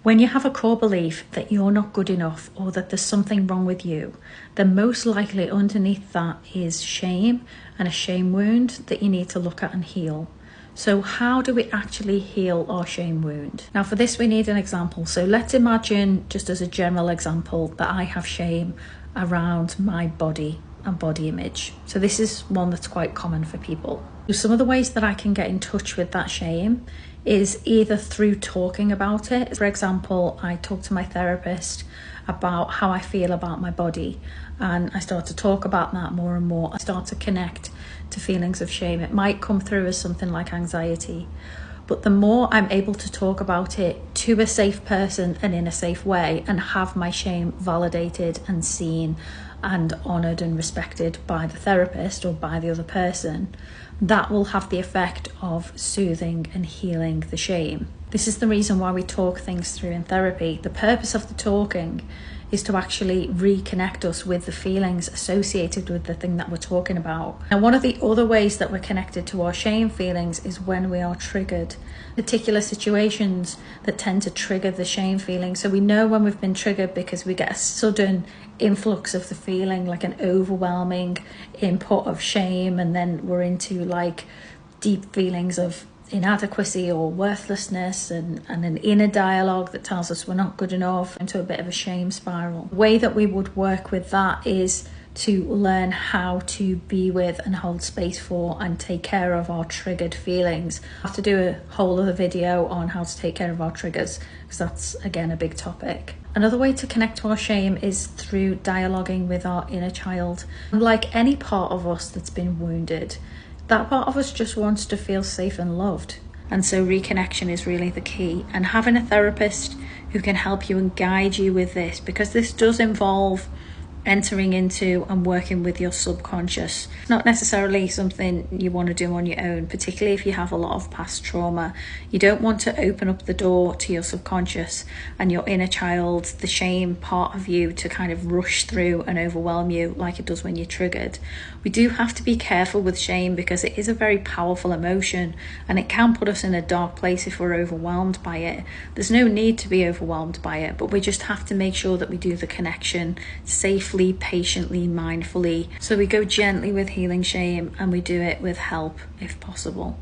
When you have a core belief that you're not good enough or that there's something wrong with you, then most likely underneath that is shame and a shame wound that you need to look at and heal. So how do we actually heal our shame wound? Now for this we need an example. So let's imagine, just as a general example, that I have shame around my body and body image. So this is one that's quite common for people. Some of the ways that I can get in touch with that shame is either through talking about it. For example, I talk to my therapist about how I feel about my body, and I start to talk about that more and more. I start to connect to feelings of shame. It might come through as something like anxiety, but the more I'm able to talk about it to a safe person and in a safe way and have my shame validated and seen and honoured and respected by the therapist or by the other person, that will have the effect of soothing and healing the shame. This is the reason why we talk things through in therapy. The purpose of the talking is to actually reconnect us with the feelings associated with the thing that we're talking about. And one of the other ways that we're connected to our shame feelings is when we are triggered. Particular situations that tend to trigger the shame feeling. So we know when we've been triggered because we get a sudden influx of the feeling, like an overwhelming input of shame, and then we're into like deep feelings of inadequacy or worthlessness and an inner dialogue that tells us we're not good enough, into a bit of a shame spiral. The way that we would work with that is to learn how to be with and hold space for and take care of our triggered feelings. I have to do a whole other video on how to take care of our triggers, because that's again a big topic. Another way to connect to our shame is through dialoguing with our inner child. Like any part of us that's been wounded, that part of us just wants to feel safe and loved. And so reconnection is really the key. And having a therapist who can help you and guide you with this, because this does involve entering into and working with your subconscious. It's not necessarily something you want to do on your own, particularly if you have a lot of past trauma. You don't want to open up the door to your subconscious and your inner child, the shame part of you, to kind of rush through and overwhelm you like it does when you're triggered. We do have to be careful with shame because it is a very powerful emotion and it can put us in a dark place if we're overwhelmed by it. There's no need to be overwhelmed by it, but we just have to make sure that we do the connection safely, patiently, mindfully. So we go gently with healing shame and we do it with help if possible.